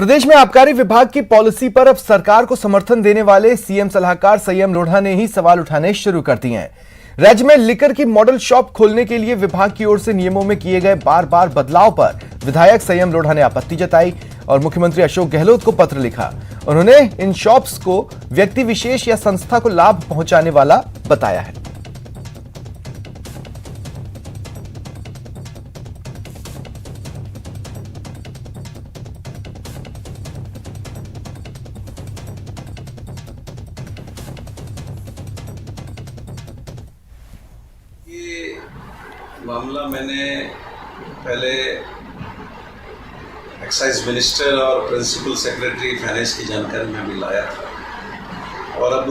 प्रदेश में आबकारी विभाग की पॉलिसी पर अब सरकार को समर्थन देने वाले सीएम सलाहकार संयम लोढ़ा ने ही सवाल उठाने शुरू कर दिए हैं। राज्य में लिकर की मॉडल शॉप खोलने के लिए विभाग की ओर से नियमों में किए गए बार बार बदलाव पर विधायक संयम लोढ़ा ने आपत्ति जताई और मुख्यमंत्री अशोक गहलोत को पत्र लिखा। उन्होंने इन शॉप्स को व्यक्ति विशेष या संस्था को लाभ पहुंचाने वाला बताया है। ये मामला मैंने पहले एक्साइज मिनिस्टर और प्रिंसिपल सेक्रेटरी फाइनेंस की जानकारी में भी लाया था और अब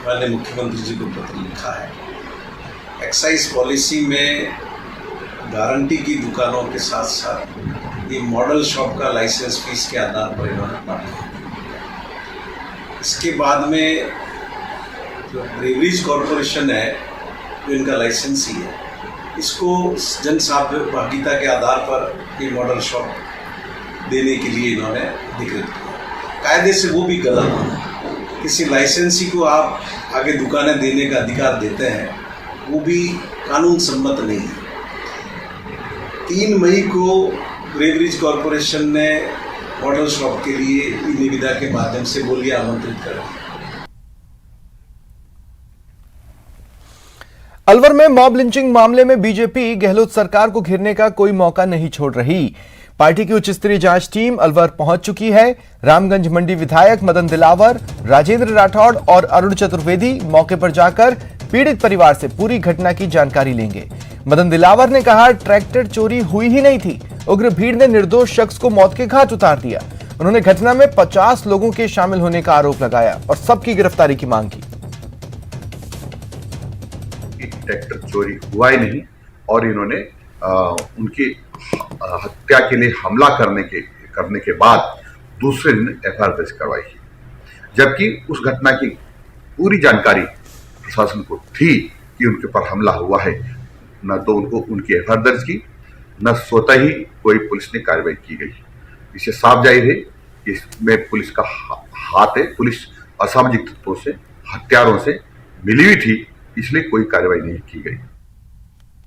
मैंने मुख्यमंत्री जी को पत्र लिखा है। एक्साइज पॉलिसी में गारंटी की दुकानों के साथ साथ ये मॉडल शॉप का लाइसेंस फीस के आधार पर इन्होंने बांटा। इसके बाद में जो ब्रेवरीज कॉरपोरेशन है, जो इनका लाइसेंस ही है, इसको जन सहभागिता के आधार पर ये मॉडल शॉप देने के लिए इन्होंने अधिकृत किया। कायदे से वो भी गलत है। किसी लाइसेंसी को आप आगे दुकानें देने का अधिकार देते हैं, वो भी कानून सम्मत नहीं है। 3 मई को ब्रेवरीज कॉरपोरेशन ने मॉडल शॉप के लिए निविदा के माध्यम से बोलिए आमंत्रित करा। अलवर में मॉब लिंचिंग मामले में बीजेपी गहलोत सरकार को घेरने का कोई मौका नहीं छोड़ रही। पार्टी की उच्च स्तरीय जांच टीम अलवर पहुंच चुकी है। रामगंज मंडी विधायक मदन दिलावर, राजेंद्र राठौड़ और अरुण चतुर्वेदी मौके पर जाकर पीड़ित परिवार से पूरी घटना की जानकारी लेंगे। मदन दिलावर ने कहा, ट्रैक्टर चोरी हुई ही नहीं थी, उग्र भीड़ ने निर्दोष शख्स को मौत के घाट उतार दिया। उन्होंने घटना में 50 लोगों के शामिल होने का आरोप लगाया और सबकी गिरफ्तारी की मांग की। ट्रैक्टर चोरी हुआ ही नहीं और इन्होंने उनकी हत्या के लिए हमला करने के बाद दूसरे दिन एफआईआर दर्ज करवाई, जबकि उस घटना की पूरी जानकारी प्रशासन को थी कि उनके ऊपर हमला हुआ है। न तो उनकी एफआईआर दर्ज की, न स्वतः ही कोई पुलिस ने कार्रवाई की गई। इससे साफ जाहिर है कि इसमें पुलिस का हाथ है। पुलिस असामाजिक तत्वों से, हत्यारों से मिली हुई थी, इसलिए कोई कार्रवाई नहीं की गई।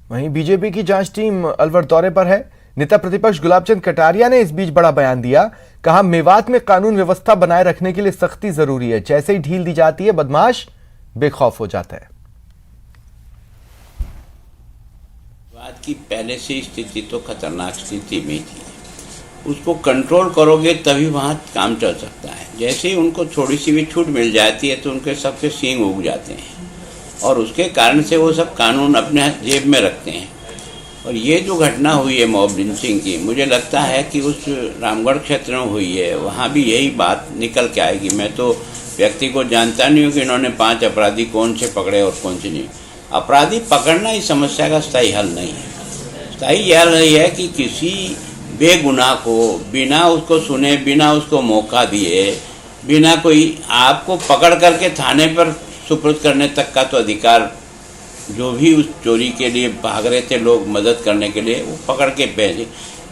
वहीं बीजेपी की जांच टीम अलवर दौरे पर है। नेता प्रतिपक्ष गुलाबचंद कटारिया ने इस बीच बड़ा बयान दिया। कहा, मेवात में कानून व्यवस्था बनाए रखने के लिए सख्ती जरूरी है। जैसे ही ढील दी जाती है, बदमाश बेखौफ हो जाता है। मेवात की पहले से स्थिति तो खतरनाक स्थिति में थी। उसको कंट्रोल करोगे तभी वहां काम चल सकता है। जैसे ही उनको थोड़ी सी भी छूट मिल जाती है तो उनके सबके सींग उग जाते हैं और उसके कारण से वो सब कानून अपने जेब में रखते हैं। और ये जो घटना हुई है मॉब लिंचिंग की, मुझे लगता है कि उस रामगढ़ क्षेत्र में हुई है, वहाँ भी यही बात निकल के आएगी। मैं तो व्यक्ति को जानता नहीं हूँ कि इन्होंने 5 अपराधी कौन से पकड़े और कौन से नहीं। अपराधी पकड़ना इस समस्या का स्थायी हल नहीं है। स्थायी हल यही है कि किसी बेगुनाह को बिना उसको सुने, बिना उसको मौका दिए, बिना कोई आपको पकड़ करके थाने पर सुपुर्द करने तक का तो अधिकार, जो भी उस चोरी के लिए भाग रहे थे लोग मदद करने के लिए, वो पकड़ के भेजे,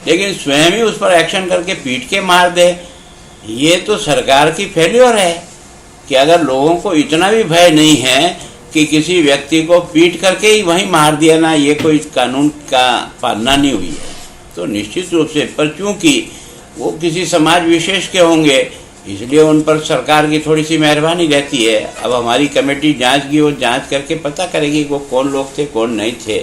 लेकिन स्वयं ही उस पर एक्शन करके पीट के मार दे, ये तो सरकार की फेल्योर है। कि अगर लोगों को इतना भी भय नहीं है कि किसी व्यक्ति को पीट करके ही वहीं मार दिया ना, ये कोई कानून का पालना नहीं हुई है, तो निश्चित रूप से, पर चूंकि वो किसी समाज विशेष के होंगे इसलिए उन पर सरकार की थोड़ी सी मेहरबानी रहती है। अब हमारी कमेटी जांच की, वो जांच करके पता करेगी वो कौन लोग थे, कौन नहीं थे।